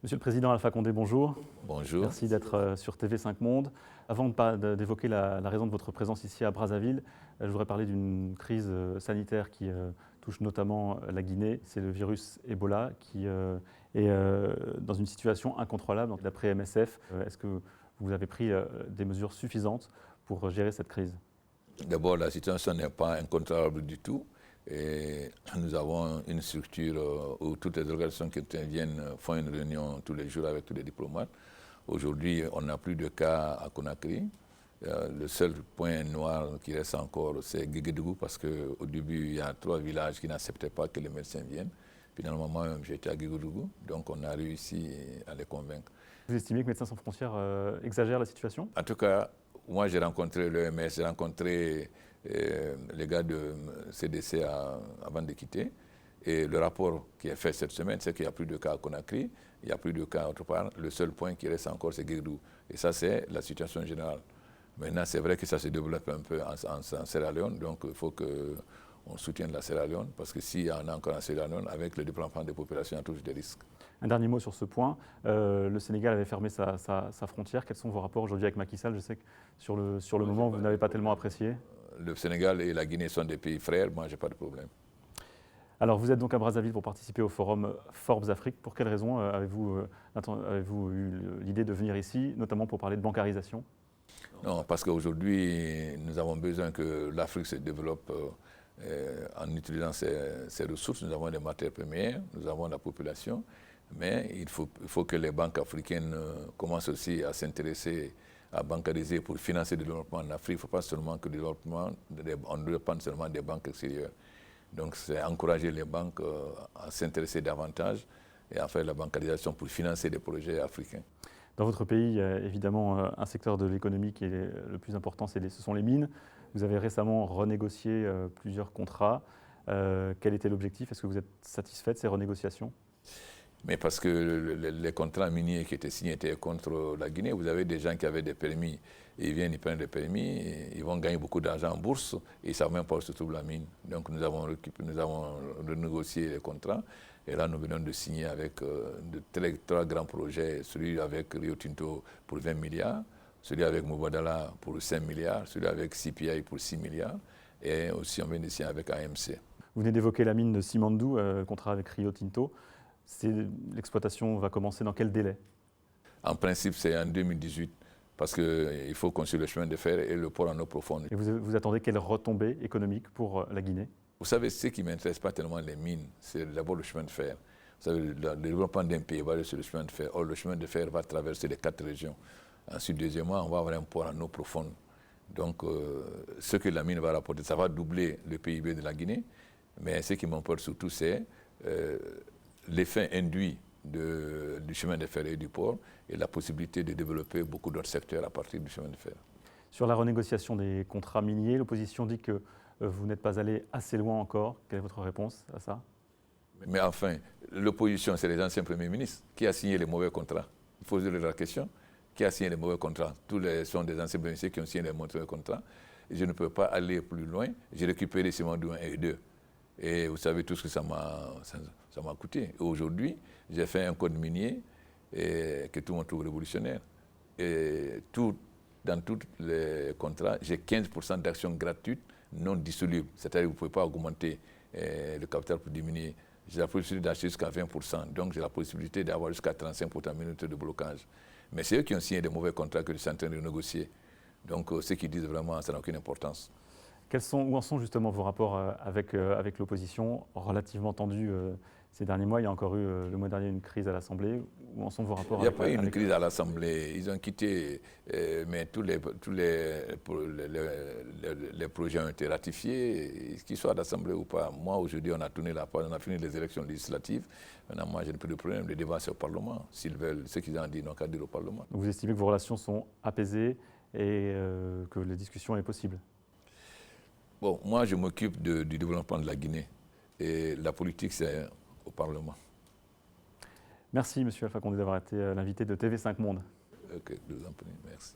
Monsieur le Président Alpha Condé, bonjour. Bonjour. Merci d'être sur TV5 Monde. Avant d'évoquer la raison de votre présence ici à Brazzaville, je voudrais parler d'une crise sanitaire qui touche notamment la Guinée. C'est le virus Ebola qui est dans une situation incontrôlable. D'après MSF, est-ce que vous avez pris des mesures suffisantes pour gérer cette crise? D'abord, la situation n'est pas incontrôlable du tout. Et nous avons une structure où toutes les organisations qui interviennent font une réunion tous les jours avec tous les diplomates. Aujourd'hui, on n'a plus de cas à Conakry. Le seul point noir qui reste encore, c'est Guéguédougou, parce qu'au début, il y a 3 villages qui n'acceptaient pas que les médecins viennent. Finalement, moi-même, j'étais à Guéguédougou, donc on a réussi à les convaincre. Vous estimez que Médecins sans frontières exagère la situation? En tout cas, moi, j'ai rencontré l'OMS, j'ai rencontré les gars de CDC avant de quitter. Et le rapport qui est fait cette semaine, c'est qu'il n'y a plus de cas à Conakry, il n'y a plus de cas autre part. Le seul point qui reste encore, c'est Guéguédougou. Et ça, c'est la situation générale. Maintenant, c'est vrai que ça se développe un peu en Sierra Leone, donc il faut qu'on soutienne la Sierra Leone, parce que s'il y en a encore en Sierra Leone, avec le développement des populations, il y a toujours des risques. Un dernier mot sur ce point. Le Sénégal avait fermé sa frontière. Quels sont vos rapports aujourd'hui avec Macky Sall? Je sais que sur le moment, vous n'avez pas tellement apprécié. Le Sénégal et la Guinée sont des pays frères, moi, je n'ai pas de problème. Alors, vous êtes donc à Brazzaville pour participer au forum Forbes Afrique. Pour quelles raisons avez-vous eu l'idée de venir ici, notamment pour parler de bancarisation? Non, parce qu'aujourd'hui, nous avons besoin que l'Afrique se développe en utilisant ses ressources. Nous avons des matières premières, nous avons la population, mais il faut que les banques africaines commencent aussi à s'intéresser à bancariser pour financer le développement en Afrique. Il ne faut pas seulement que le développement, on ne dépend seulement des banques extérieures. Donc c'est encourager les banques à s'intéresser davantage et à faire la bancarisation pour financer des projets africains. Dans votre pays, il y a évidemment un secteur de l'économie qui est le plus important, ce sont les mines. Vous avez récemment renégocié plusieurs contrats. Quel était l'objectif? Est-ce que vous êtes satisfait de ces renégociations? Mais parce que les contrats miniers qui étaient signés étaient contre la Guinée. Vous avez des gens qui avaient des permis, et ils viennent, ils prennent des permis, ils vont gagner beaucoup d'argent en bourse, et ils ne savent même pas où se trouve la mine. Donc nous avons renégocié les contrats, et là nous venons de signer avec de 3 grands projets, celui avec Rio Tinto pour 20 milliards, celui avec Mubadala pour 5 milliards, celui avec CPI pour 6 milliards, et aussi on vient de signer avec AMC. Vous venez d'évoquer la mine de Simandou, le contrat avec Rio Tinto. L'exploitation va commencer dans quel délai? En principe, c'est en 2018, parce qu'il faut construire le chemin de fer et le port en eau profonde. Et vous attendez quelle retombée économique pour la Guinée? Vous savez, ce qui ne m'intéresse pas tellement les mines, c'est d'abord le chemin de fer. Vous savez, le développement d'un pays va aller sur le chemin de fer. Or, le chemin de fer va traverser les 4 régions. Ensuite, deuxièmement, on va avoir un port en eau profonde. Donc, ce que la mine va rapporter, ça va doubler le PIB de la Guinée. Mais ce qui m'emporte surtout, c'est l'effet induit du chemin de fer et du port et la possibilité de développer beaucoup d'autres secteurs à partir du chemin de fer. Sur la renégociation des contrats miniers, l'opposition dit que vous n'êtes pas allé assez loin encore. Quelle est votre réponse à ça? Mais enfin, l'opposition, c'est les anciens premiers ministres. Qui a signé les mauvais contrats? Il faut poser la question. Qui a signé les mauvais contrats? Sont des anciens premiers ministres qui ont signé les mauvais contrats. Et je ne peux pas aller plus loin. J'ai récupéré Simandou 1 et 2. Et vous savez tout ce que ça m'a coûté. Aujourd'hui, j'ai fait un code minier que tout le monde trouve révolutionnaire. Et dans tous les contrats, j'ai 15% d'actions gratuites non dissolubles. C'est-à-dire que vous ne pouvez pas augmenter le capital pour diminuer. J'ai la possibilité d'acheter jusqu'à 20%. Donc j'ai la possibilité d'avoir jusqu'à 35% minutes de blocage. Mais c'est eux qui ont signé des mauvais contrats que je suis en train de négocier. Donc ceux qui disent vraiment ça n'a aucune importance. Où en sont justement vos rapports avec l'opposition relativement tendus ces derniers mois? Il y a encore eu le mois dernier une crise à l'Assemblée. Où en sont vos rapports? Il n'y a pas eu une crise à l'Assemblée. Ils ont quitté, mais tous les projets ont été ratifiés, qu'ils soient à l'Assemblée ou pas. Moi, aujourd'hui, on a tourné la page, on a fini les élections législatives. Maintenant, moi, je n'ai plus de problème. Le débat, c'est au Parlement. S'ils veulent, ce qu'ils ont dit, ils n'ont qu'à dire au Parlement. Donc vous estimez que vos relations sont apaisées et que la discussion est possible? Bon, moi, je m'occupe du développement de la Guinée. Et la politique, c'est au Parlement. Merci, Monsieur Alpha Condé, d'avoir été l'invité de TV5 Monde. Ok, je vous en prie, merci.